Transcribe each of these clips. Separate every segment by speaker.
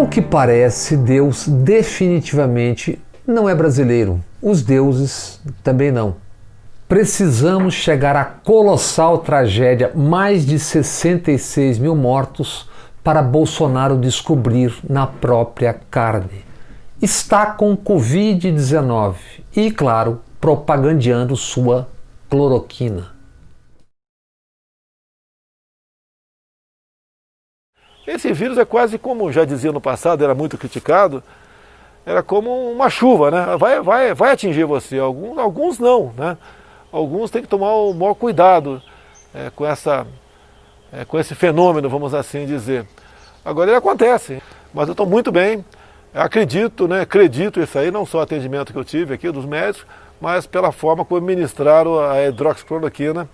Speaker 1: Ao que parece, Deus definitivamente não é brasileiro. Os deuses também não. Precisamos chegar à colossal tragédia, mais de 66 mil mortos, para Bolsonaro descobrir na própria carne. Está com Covid-19 e, claro, propagandeando sua cloroquina.
Speaker 2: Esse vírus é quase como, já dizia no passado, era muito criticado, era como uma chuva, né? Vai atingir você, alguns não, né? Alguns têm que tomar o maior cuidado com esse fenômeno, vamos assim dizer. Agora ele acontece, mas eu estou muito bem, acredito isso aí, não só o atendimento que eu tive aqui dos médicos, mas pela forma como ministraram a hidroxicloroquina,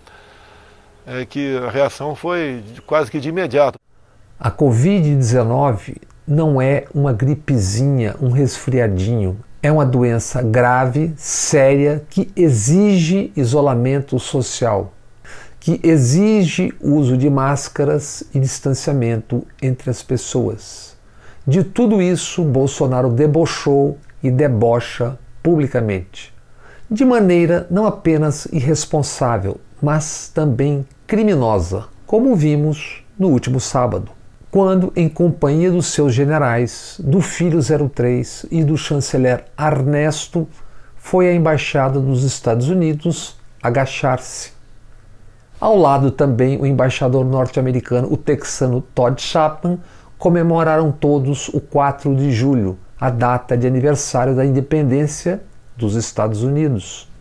Speaker 2: que a reação foi quase que de imediato.
Speaker 1: A Covid-19 não é uma gripezinha, um resfriadinho. É uma doença grave, séria, que exige isolamento social, que exige uso de máscaras e distanciamento entre as pessoas. De tudo isso, Bolsonaro debochou e debocha publicamente, de maneira não apenas irresponsável, mas também criminosa, como vimos no último sábado, quando, em companhia dos seus generais, do filho 03 e do chanceler Ernesto, foi à embaixada dos Estados Unidos agachar-se. Ao lado também o embaixador norte-americano, o texano Todd Chapman, comemoraram todos o 4 de julho, a data de aniversário da independência dos Estados Unidos.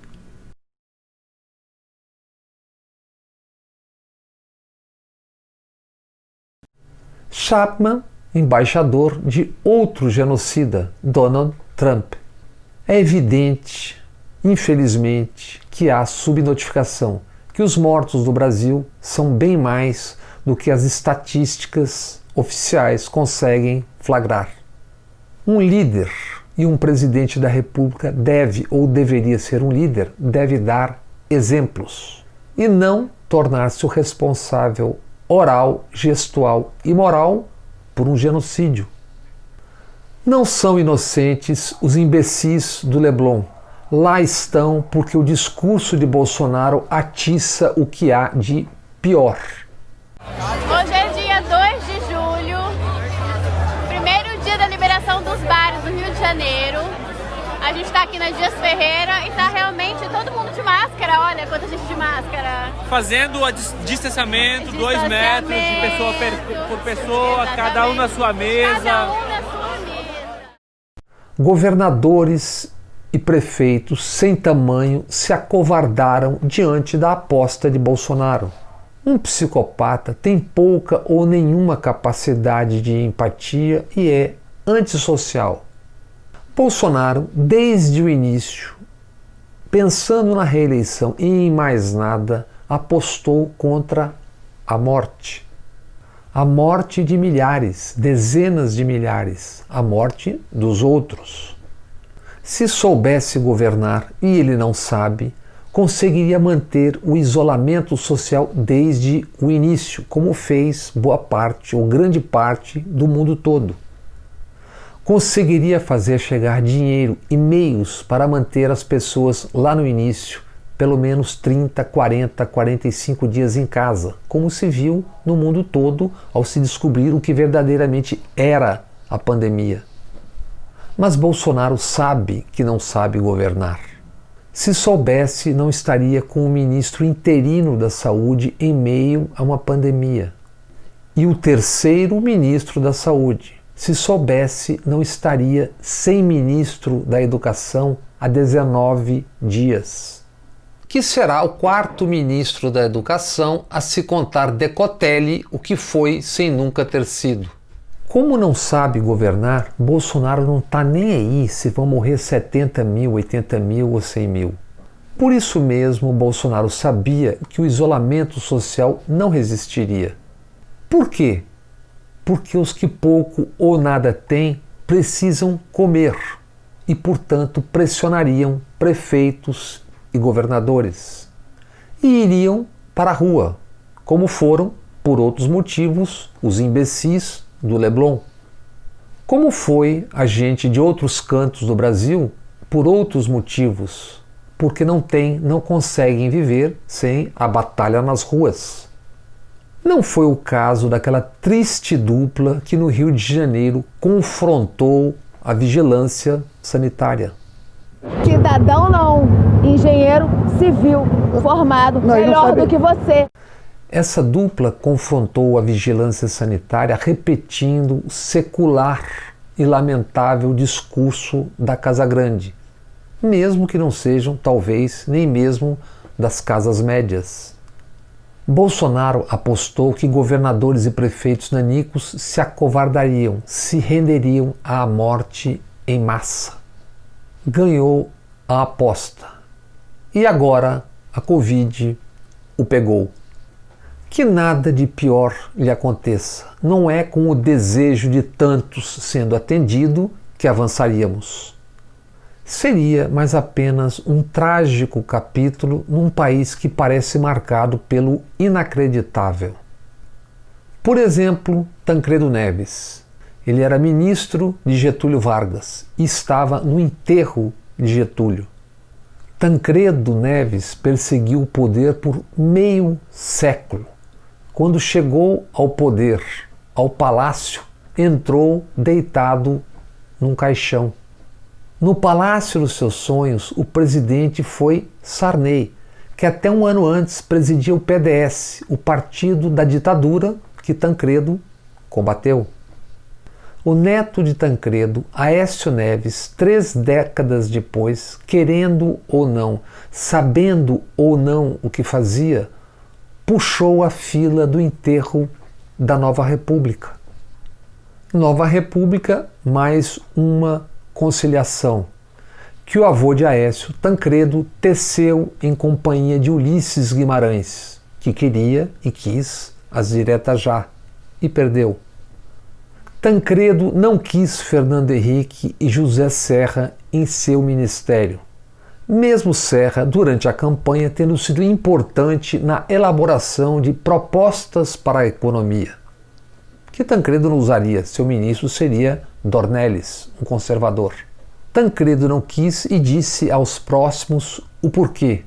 Speaker 1: Chapman, embaixador de outro genocida, Donald Trump. É evidente, infelizmente, que há subnotificação, que os mortos do Brasil são bem mais do que as estatísticas oficiais conseguem flagrar. Um líder e um presidente da República deve ou deveria ser um líder, deve dar exemplos e não tornar-se o responsável oral, gestual e moral por um genocídio. Não são inocentes os imbecis do Leblon. Lá estão porque o discurso de Bolsonaro atiça o que há de pior.
Speaker 3: Hoje é dia 2 de julho, primeiro dia da liberação dos bares do Rio de Janeiro. A gente está aqui na Dias Ferreira e está realmente todo mundo de máscara. Olha quanta gente de máscara.
Speaker 4: Fazendo o distanciamento, 2 metros de pessoa por pessoa, exatamente. Cada um na sua mesa.
Speaker 3: Cada um na sua mesa.
Speaker 1: Governadores e prefeitos sem tamanho se acovardaram diante da aposta de Bolsonaro. Um psicopata tem pouca ou nenhuma capacidade de empatia e é antissocial. Bolsonaro, desde o início, pensando na reeleição e em mais nada, apostou contra a morte. A morte de milhares, dezenas de milhares, a morte dos outros. Se soubesse governar, e ele não sabe, conseguiria manter o isolamento social desde o início, como fez boa parte ou grande parte do mundo todo. Conseguiria fazer chegar dinheiro e meios para manter as pessoas lá no início, pelo menos 30, 40, 45 dias em casa, como se viu no mundo todo ao se descobrir o que verdadeiramente era a pandemia. Mas Bolsonaro sabe que não sabe governar. Se soubesse, não estaria com o ministro interino da Saúde em meio a uma pandemia. E o terceiro ministro da Saúde. Se soubesse, não estaria sem ministro da Educação há 19 dias. Que será o quarto ministro da Educação a se contar Decotelli, o que foi sem nunca ter sido. Como não sabe governar, Bolsonaro não está nem aí se vão morrer 70 mil, 80 mil ou 100 mil. Por isso mesmo, Bolsonaro sabia que o isolamento social não resistiria. Por quê? Porque os que pouco ou nada têm precisam comer e, portanto, pressionariam prefeitos e governadores e iriam para a rua, como foram, por outros motivos, os imbecis do Leblon. Como foi a gente de outros cantos do Brasil, por outros motivos, porque não conseguem viver sem a batalha nas ruas. Não foi o caso daquela triste dupla que no Rio de Janeiro confrontou a vigilância sanitária.
Speaker 5: Cidadão não, engenheiro civil formado, melhor do que você.
Speaker 1: Essa dupla confrontou a vigilância sanitária repetindo o secular e lamentável discurso da Casa Grande, mesmo que não sejam, talvez, nem mesmo das casas médias. Bolsonaro apostou que governadores e prefeitos nanicos se acovardariam, se renderiam à morte em massa. Ganhou a aposta. E agora a Covid o pegou. Que nada de pior lhe aconteça. Não é com o desejo de tantos sendo atendido que avançaríamos. Seria mais apenas um trágico capítulo num país que parece marcado pelo inacreditável. Por exemplo, Tancredo Neves. Ele era ministro de Getúlio Vargas e estava no enterro de Getúlio. Tancredo Neves perseguiu o poder por meio século. Quando chegou ao poder, ao palácio, entrou deitado num caixão. No palácio dos seus sonhos, o presidente foi Sarney, que até um ano antes presidia o PDS, o partido da ditadura que Tancredo combateu. O neto de Tancredo, Aécio Neves, 3 décadas depois, querendo ou não, sabendo ou não o que fazia, puxou a fila do enterro da Nova República. Nova República mais uma conciliação que o avô de Aécio, Tancredo, teceu em companhia de Ulisses Guimarães, que queria e quis as diretas já, e perdeu. Tancredo não quis Fernando Henrique e José Serra em seu ministério, mesmo Serra, durante a campanha, tendo sido importante na elaboração de propostas para a economia, que Tancredo não usaria, seu ministro seria Dornelles, um conservador. Tancredo não quis e disse aos próximos o porquê.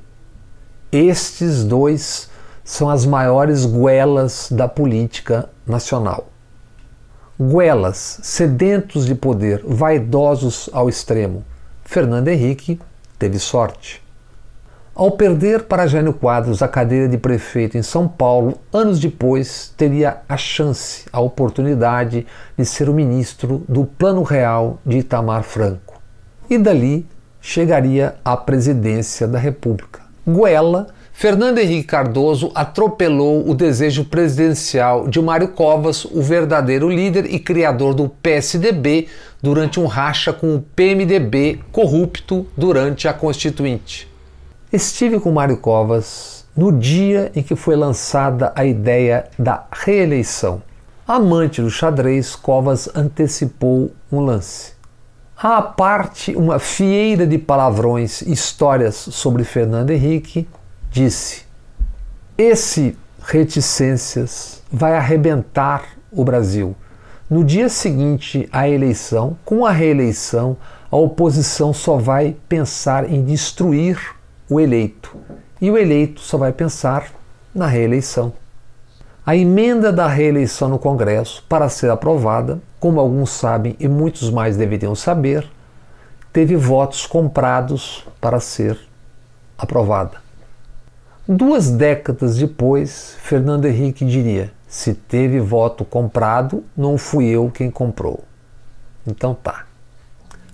Speaker 1: Estes dois são as maiores goelas da política nacional. Goelas, sedentos de poder, vaidosos ao extremo. Fernando Henrique teve sorte. Ao perder para Jânio Quadros a cadeira de prefeito em São Paulo, anos depois teria a chance, a oportunidade de ser o ministro do Plano Real de Itamar Franco. E dali chegaria à presidência da República. Goela, Fernando Henrique Cardoso atropelou o desejo presidencial de Mário Covas, o verdadeiro líder e criador do PSDB, durante um racha com o PMDB corrupto durante a Constituinte. Estive com Mário Covas no dia em que foi lançada a ideia da reeleição. Amante do xadrez, Covas antecipou um lance. À parte uma fieira de palavrões e histórias sobre Fernando Henrique, disse: esse reticências vai arrebentar o Brasil. No dia seguinte à eleição, com a reeleição, a oposição só vai pensar em destruir o eleito. E o eleito só vai pensar na reeleição. A emenda da reeleição no Congresso, para ser aprovada, como alguns sabem e muitos mais deveriam saber, teve votos comprados para ser aprovada. 2 décadas depois, Fernando Henrique diria: se teve voto comprado, não fui eu quem comprou. Então tá.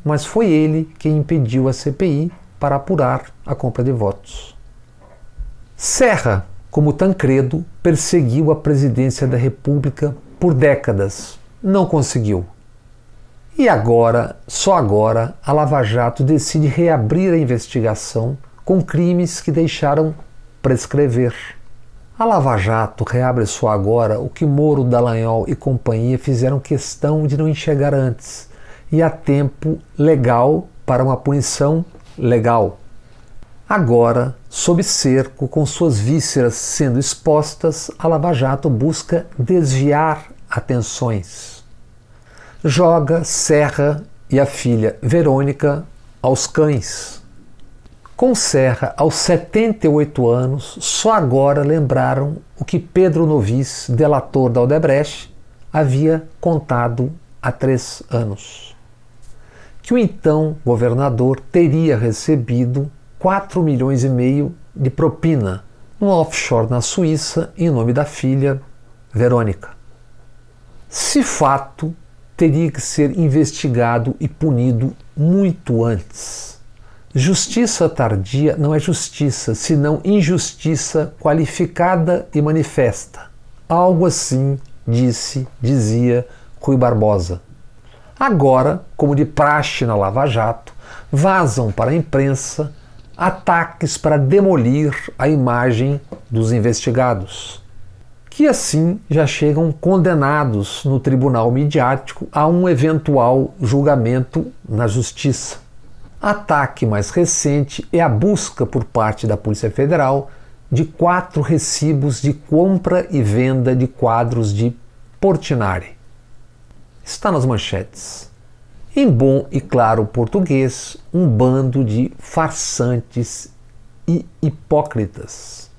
Speaker 1: Mas foi ele quem impediu a CPI para apurar a compra de votos. Serra, como Tancredo, perseguiu a presidência da República por décadas. Não conseguiu. E agora, só agora, a Lava Jato decide reabrir a investigação com crimes que deixaram prescrever. A Lava Jato reabre só agora o que Moro, Dallagnol e companhia fizeram questão de não enxergar antes, e há tempo legal para uma punição legal. Agora, sob cerco, com suas vísceras sendo expostas, a Lava Jato busca desviar atenções. joga Serra e a filha Verônica aos cães. Com Serra aos 78 anos, só agora lembraram o que Pedro Novis, delator da Odebrecht, havia contado há 3 anos. Que o então governador teria recebido 4,5 milhões de propina no offshore na Suíça em nome da filha Verônica. Se fato, teria que ser investigado e punido muito antes. Justiça tardia não é justiça, senão injustiça qualificada e manifesta. Algo assim dizia Rui Barbosa. Agora, como de praxe na Lava Jato, vazam para a imprensa ataques para demolir a imagem dos investigados, que assim já chegam condenados no tribunal midiático a um eventual julgamento na justiça. Ataque mais recente é a busca por parte da Polícia Federal de 4 recibos de compra e venda de quadros de Portinari. Está nas manchetes. Em bom e claro português, um bando de farsantes e hipócritas.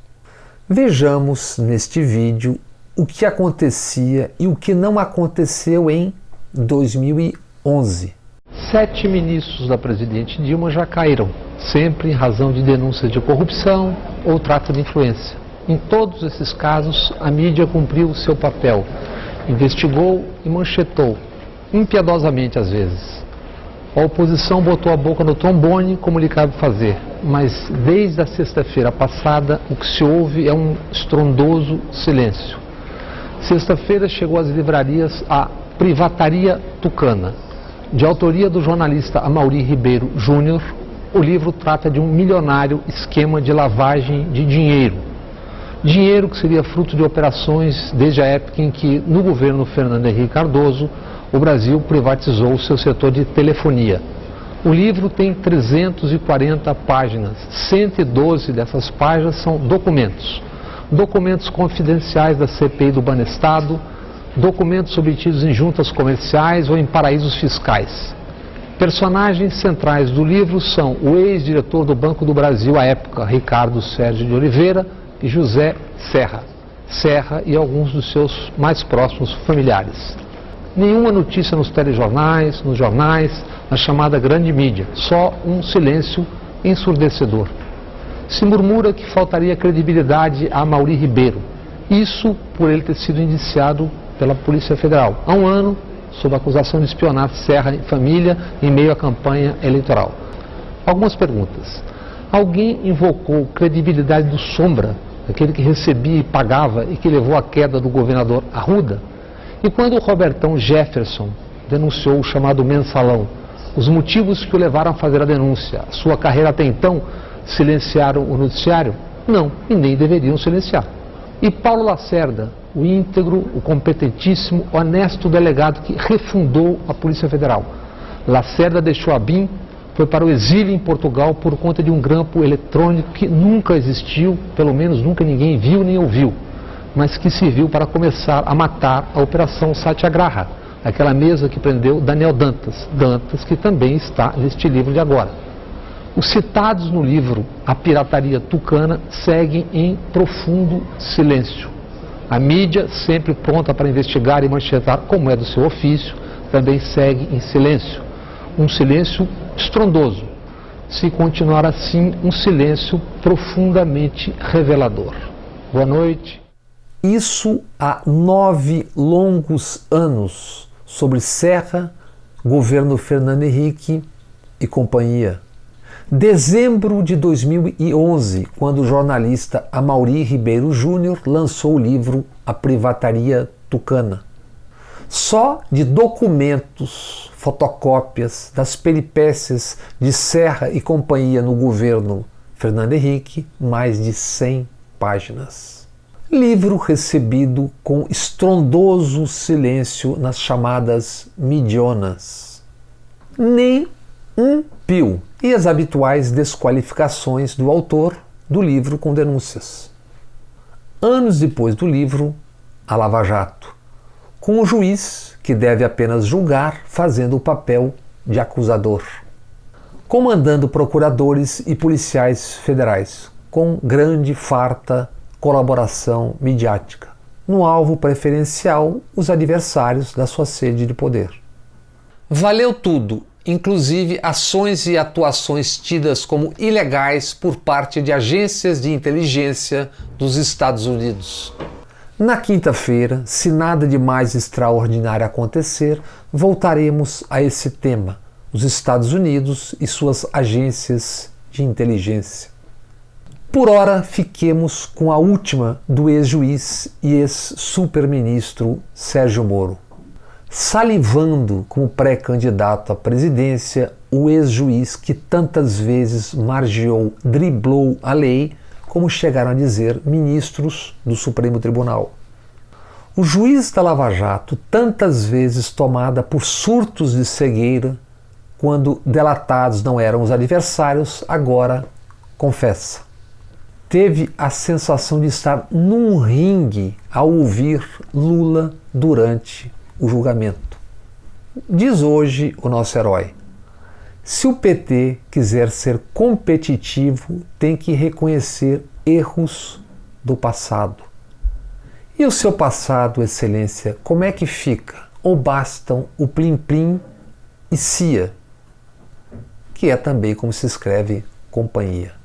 Speaker 1: Vejamos neste vídeo o que acontecia e o que não aconteceu em 2011. 7 ministros da presidente Dilma já caíram, sempre em razão de denúncias de corrupção ou tráfico de influência. Em todos esses casos, a mídia cumpriu o seu papel, investigou e manchetou, impiedosamente às vezes. A oposição botou a boca no trombone, como lhe cabe fazer, mas desde a sexta-feira passada o que se ouve é um estrondoso silêncio. Sexta-feira chegou às livrarias a Privataria Tucana. De autoria do jornalista Amaury Ribeiro Júnior, o livro trata de um milionário esquema de lavagem de dinheiro. Dinheiro que seria fruto de operações desde a época em que, no governo Fernando Henrique Cardoso, o Brasil privatizou o seu setor de telefonia. O livro tem 340 páginas, 112 dessas páginas são documentos. Documentos confidenciais da CPI do Banestado, documentos obtidos em juntas comerciais ou em paraísos fiscais. Personagens centrais do livro são o ex-diretor do Banco do Brasil à época, Ricardo Sérgio de Oliveira, e José Serra e alguns dos seus mais próximos familiares. Nenhuma notícia nos telejornais, nos jornais, na chamada grande mídia, só um silêncio ensurdecedor. Se murmura que faltaria credibilidade a Amaury Ribeiro, isso por ele ter sido indiciado pela Polícia Federal há 1 ano, sob acusação de espionar Serra e família em meio à campanha eleitoral. Algumas perguntas. Alguém invocou credibilidade do Sombra, aquele que recebia e pagava e que levou à queda do governador Arruda? E quando o Robertão Jefferson denunciou o chamado mensalão, os motivos que o levaram a fazer a denúncia, a sua carreira até então, silenciaram o noticiário? Não, e nem deveriam silenciar. E Paulo Lacerda, o íntegro, o competentíssimo, honesto delegado que refundou a Polícia Federal. Lacerda deixou a BIM, foi para o exílio em Portugal por conta de um grampo eletrônico que nunca existiu, pelo menos nunca ninguém viu nem ouviu, mas que serviu para começar a matar a Operação Satyagraha, aquela mesa que prendeu Daniel Dantas, que também está neste livro de agora. Os citados no livro A Pirataria Tucana seguem em profundo silêncio. A mídia, sempre pronta para investigar e manchetar, como é do seu ofício, também segue em silêncio. Um silêncio estrondoso. Se continuar assim, um silêncio profundamente revelador. Boa noite. Isso há 9 longos anos, sobre Serra, governo Fernando Henrique e companhia. Dezembro de 2011, quando o jornalista Amaury Ribeiro Júnior lançou o livro A Privataria Tucana. Só de documentos, fotocópias das peripécias de Serra e companhia no governo Fernando Henrique, mais de 100 páginas. Livro recebido com estrondoso silêncio nas chamadas midionas. Nem um pio. E as habituais desqualificações do autor do livro com denúncias. Anos depois do livro, a Lava Jato. com o juiz, que deve apenas julgar, fazendo o papel de acusador, comandando procuradores e policiais federais, com grande farta colaboração midiática, no alvo preferencial os adversários da sua sede de poder. Valeu tudo, inclusive ações e atuações tidas como ilegais por parte de agências de inteligência dos Estados Unidos. Na quinta-feira, se nada de mais extraordinário acontecer, voltaremos a esse tema, os Estados Unidos e suas agências de inteligência. Por ora, fiquemos com a última do ex-juiz e ex-superministro Sérgio Moro. Salivando como pré-candidato à presidência, o ex-juiz que tantas vezes margeou, driblou a lei, como chegaram a dizer ministros do Supremo Tribunal. O juiz da Lava Jato, tantas vezes tomada por surtos de cegueira, quando delatados não eram os adversários, agora confessa. Teve a sensação de estar num ringue ao ouvir Lula durante o julgamento. Diz hoje o nosso herói: se o PT quiser ser competitivo, tem que reconhecer erros do passado. E o seu passado, Excelência, como é que fica? Ou bastam o plim-plim e cia, que é também como se escreve companhia?